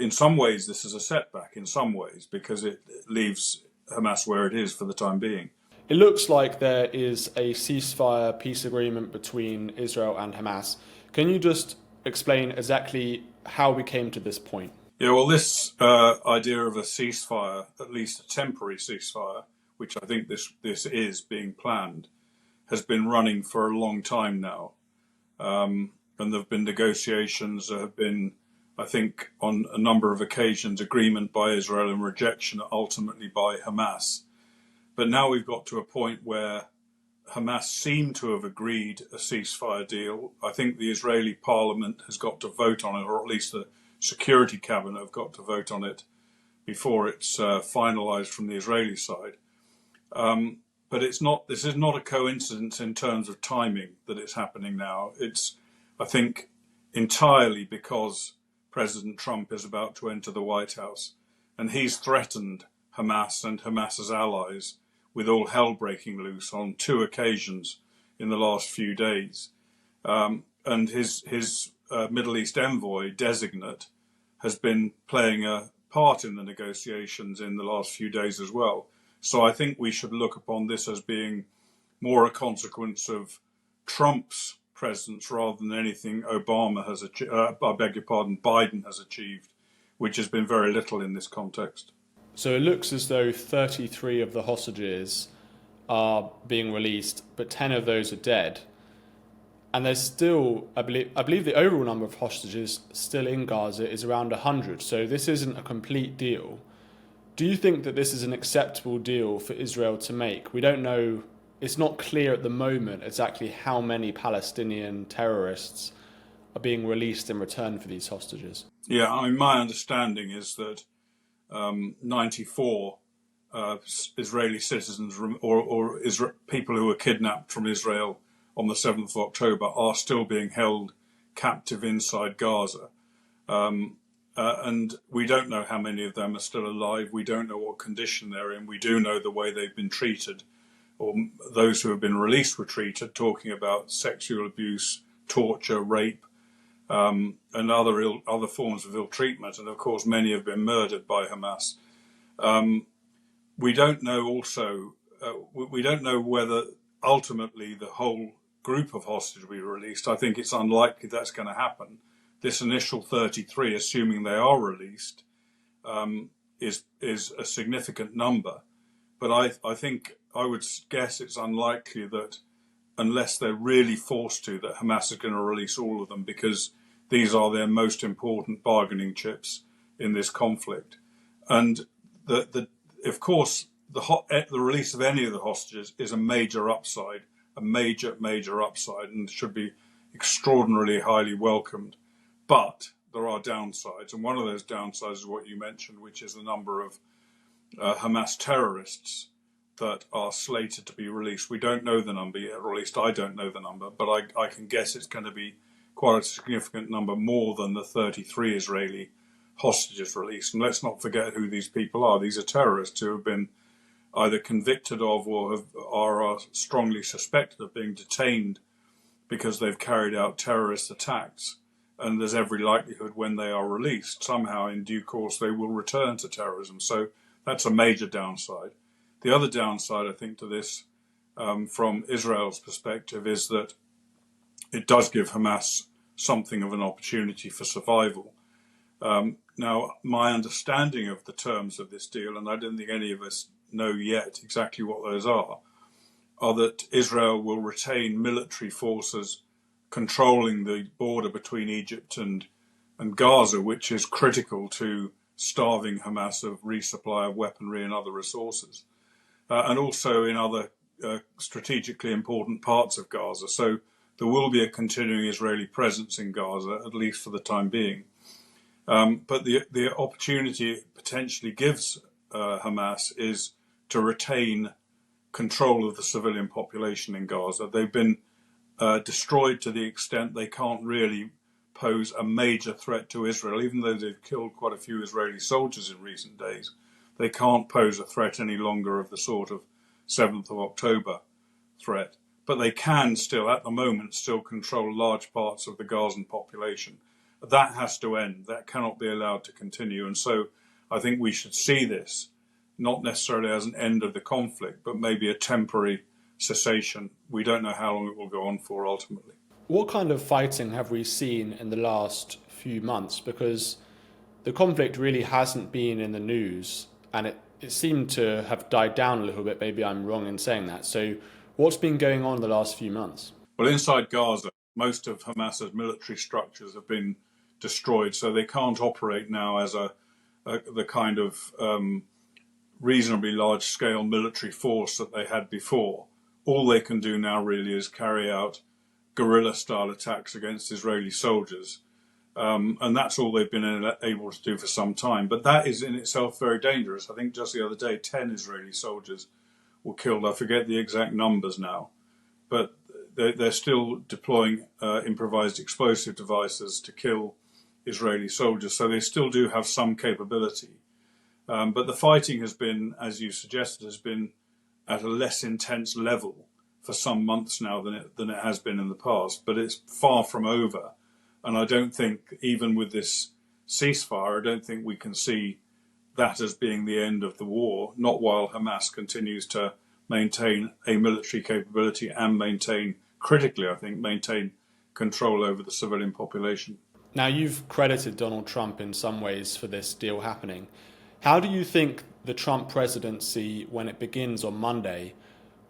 in some ways, this is a setback, in some ways, because it leaves Hamas where it is for the time being. It looks like there is a ceasefire peace agreement between Israel and Hamas. Can you just explain exactly how we came to this point? Yeah, well, this idea of a ceasefire, at least a temporary ceasefire, which I think this is being planned, has been running for a long time now. And there have been negotiations, there have been, I think, on a number of occasions, agreement by Israel and rejection ultimately by Hamas. But now we've got to a point where Hamas seem to have agreed a ceasefire deal. I think the Israeli parliament has got to vote on it, or at least the Security Cabinet have got to vote on it before it's finalized from the Israeli side. But this is not a coincidence in terms of timing that it's happening now. It's, I think, entirely because President Trump is about to enter the White House, and he's threatened Hamas and Hamas's allies with all hell breaking loose on 2 occasions in the last few days. And his Middle East envoy designate has been playing a part in the negotiations in the last few days as well. So I think we should look upon this as being more a consequence of Trump's presence rather than anything Obama has achieved, Biden has achieved, which has been very little in this context. So it looks as though 33 of the hostages are being released, but 10 of those are dead. And there's still, I believe the overall number of hostages still in Gaza is around 100. So this isn't a complete deal. Do you think that this is an acceptable deal for Israel to make? We don't know, it's not clear at the moment exactly how many Palestinian terrorists are being released in return for these hostages. Yeah, I mean, my understanding is that 94 Israeli citizens or people who were kidnapped from Israel on the 7th of October are still being held captive inside Gaza. And we don't know how many of them are still alive. We don't know what condition they're in. We do know the way they've been treated, or those who have been released were treated, talking about sexual abuse, torture, rape, and other forms of ill treatment. And of course, many have been murdered by Hamas. We don't know also, we don't know whether ultimately the whole group of hostages will be released. I think it's unlikely that's going to happen. This initial 33, assuming they are released, is a significant number. But I think I would guess it's unlikely that, unless they're really forced to, that Hamas is going to release all of them, because these are their most important bargaining chips in this conflict. And of course, the release of any of the hostages is a major upside, a major upside, and should be extraordinarily highly welcomed. But there are downsides, and one of those downsides is what you mentioned, which is the number of Hamas terrorists that are slated to be released. We don't know the number yet, or at least I don't know the number, but I can guess it's going to be quite a significant number, more than the 33 Israeli hostages released. And let's not forget who these people are. These are terrorists who have been either convicted of or are strongly suspected of being detained because they've carried out terrorist attacks. And there's every likelihood when they are released, somehow in due course, they will return to terrorism. So that's a major downside. The other downside, I think, to this, from Israel's perspective, is that it does give Hamas something of an opportunity for survival. Now, my understanding of the terms of this deal, and I don't think any of us know yet exactly what those are that Israel will retain military forces controlling the border between Egypt and Gaza, which is critical to starving Hamas of resupply of weaponry and other resources, and also in other strategically important parts of Gaza. So there will be a continuing Israeli presence in Gaza, at least for the time being. But the opportunity it potentially gives Hamas is to retain control of the civilian population in Gaza. They've been destroyed to the extent they can't really pose a major threat to Israel, even though they've killed quite a few Israeli soldiers in recent days. They can't pose a threat any longer of the sort of 7th of October threat. But they can still, at the moment, still control large parts of the Gazan population. That has to end. That cannot be allowed to continue. And so I think we should see this not necessarily as an end of the conflict, but maybe a temporary cessation. We don't know how long it will go on for ultimately. What kind of fighting have we seen in the last few months? Because the conflict really hasn't been in the news, and it seemed to have died down a little bit. Maybe I'm wrong in saying that. So what's been going on in the last few months? Well, inside Gaza, most of Hamas's military structures have been destroyed, so they can't operate now as the kind of reasonably large-scale military force that they had before. All they can do now really is carry out guerrilla-style attacks against Israeli soldiers. And that's all they've been able to do for some time. But that is in itself very dangerous. I think just the other day, 10 Israeli soldiers were killed. I forget the exact numbers now. But they're still deploying improvised explosive devices to kill Israeli soldiers. So they still do have some capability. But the fighting has been, as you suggested, has been at a less intense level for some months now than it has been in the past. But it's far from over. And I don't think, even with this ceasefire, I don't think we can see that as being the end of the war, not while Hamas continues to maintain a military capability and critically, I think, maintain control over the civilian population. Now, you've credited Donald Trump in some ways for this deal happening. How do you think the Trump presidency, when it begins on Monday,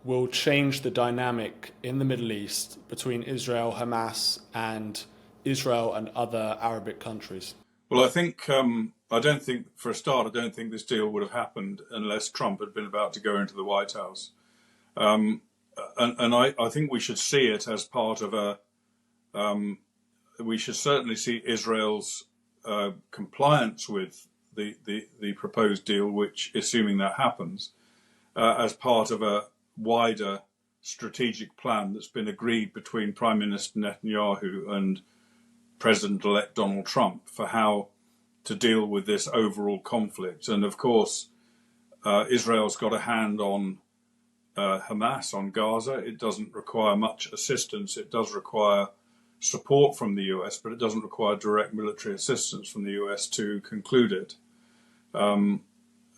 will change the dynamic in the Middle East between Israel, Hamas, and Israel and other Arabic countries? Well, I don't think, for a start, I don't think this deal would have happened unless Trump had been about to go into the White House. And I think we should see it as part of we should certainly see Israel's compliance with the proposed deal, which, assuming that happens, as part of a wider strategic plan that's been agreed between Prime Minister Netanyahu and President-elect Donald Trump for how to deal with this overall conflict. And of course, Israel's got a hand on Hamas, on Gaza. It doesn't require much assistance. It does require support from the US, but it doesn't require direct military assistance from the US to conclude it. And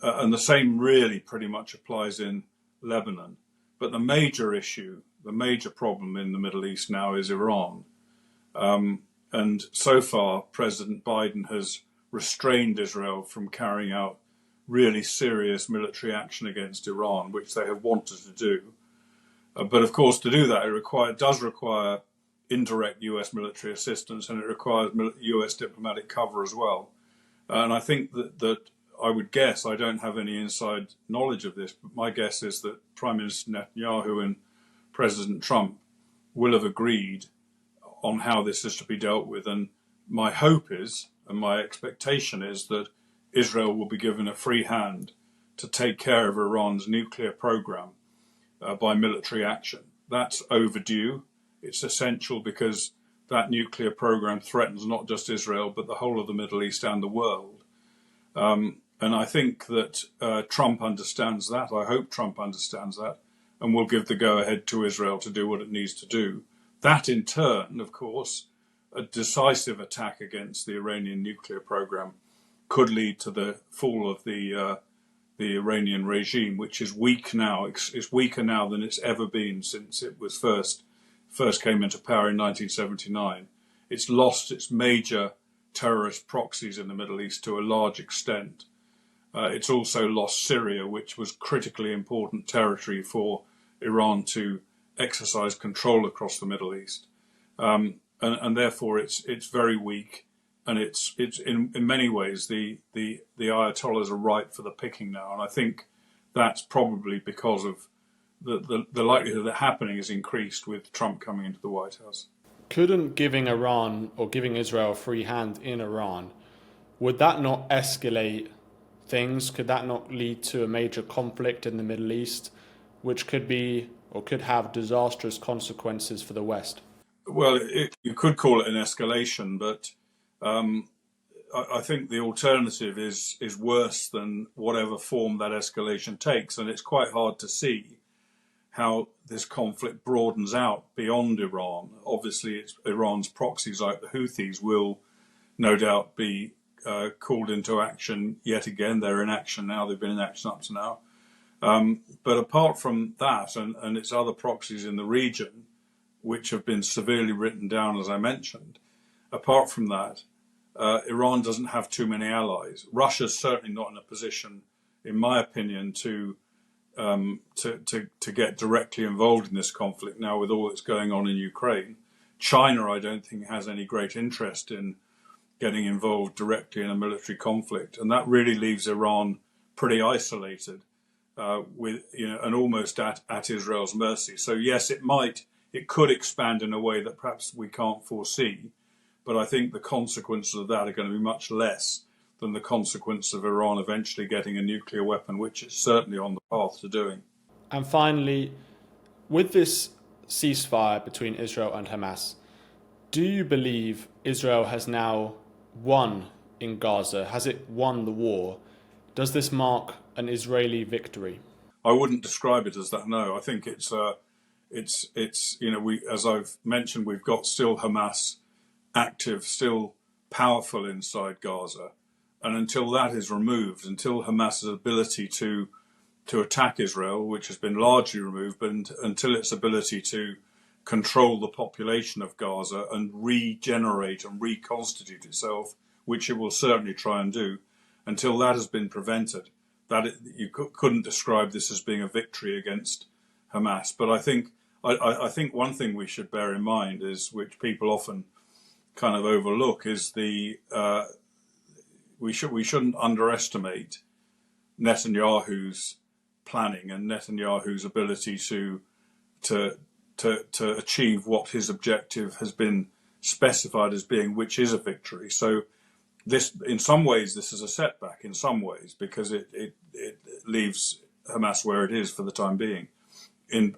the same really pretty much applies in Lebanon. But the major issue, the major problem in the Middle East now is Iran. And so far, President Biden has restrained Israel from carrying out really serious military action against Iran, which they have wanted to do. But of course, to do that, it does require indirect US military assistance, and it requires US diplomatic cover as well. And I think that I would guess, I don't have any inside knowledge of this, but my guess is that Prime Minister Netanyahu and President Trump will have agreed on how this is to be dealt with. And my hope is, and my expectation is, that Israel will be given a free hand to take care of Iran's nuclear program by military action. That's overdue. It's essential because that nuclear program threatens not just Israel, but the whole of the Middle East and the world. And I think that Trump understands that. I hope Trump understands that and will give the go-ahead to Israel to do what it needs to do. That in turn, of course, a decisive attack against the Iranian nuclear program could lead to the fall of the Iranian regime, which is weak now. It's weaker now than it's ever been since it was first came into power in 1979. It's lost its major terrorist proxies in the Middle East to a large extent. It's also lost Syria, which was critically important territory for Iran to exercise control across the Middle East. And therefore it's very weak, and it's in many ways the Ayatollahs are ripe for the picking now, and I think that's probably because of the likelihood of that happening is increased with Trump coming into the White House. Couldn't giving Iran or giving Israel a free hand in Iran, would that not escalate things? Could that not lead to a major conflict in the Middle East, which could be or could have disastrous consequences for the West? Well, you could call it an escalation, but I think the alternative is worse than whatever form that escalation takes, and it's quite hard to see how this conflict broadens out beyond Iran. Obviously, Iran's proxies like the Houthis will no doubt be called into action yet again. They're in action now. They've been in action up to now. But apart from that and its other proxies in the region, which have been severely written down, as I mentioned, apart from that, Iran doesn't have too many allies. Russia's certainly not in a position, in my opinion, to get directly involved in this conflict now with all that's going on in Ukraine. China, I don't think, has any great interest in getting involved directly in a military conflict, and that really leaves Iran pretty isolated, and almost at Israel's mercy. So yes, it could expand in a way that perhaps we can't foresee, but I think the consequences of that are going to be much less than the consequence of Iran eventually getting a nuclear weapon, which it's certainly on the path to doing. And finally, with this ceasefire between Israel and Hamas, do you believe Israel has now won in Gaza? Has it won the war? Does this mark an Israeli victory? I wouldn't describe it as that. No, I think it's as I've mentioned, we've got still Hamas active, still powerful inside Gaza, and until that is removed, until Hamas's ability to attack Israel, which has been largely removed, but until its ability to control the population of Gaza and regenerate and reconstitute itself, which it will certainly try and do, until that has been prevented, you couldn't describe this as being a victory against Hamas. But I think one thing we should bear in mind is, which people often kind of overlook, is we shouldn't underestimate Netanyahu's planning and Netanyahu's ability to achieve what his objective has been specified as being, which is a victory. So this, in some ways, this is a setback in some ways, because it leaves Hamas where it is for the time being.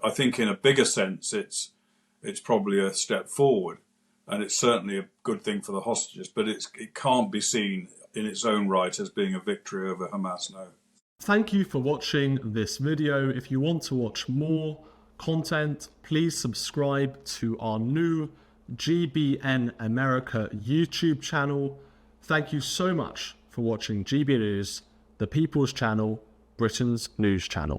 I think in a bigger sense, it's probably a step forward, and it's certainly a good thing for the hostages, but it can't be seen in its own right as being a victory over Hamas, no. Thank you for watching this video. If you want to watch more content, please subscribe to our new GBN America YouTube channel. Thank you so much for watching GB News, the People's Channel, Britain's news channel.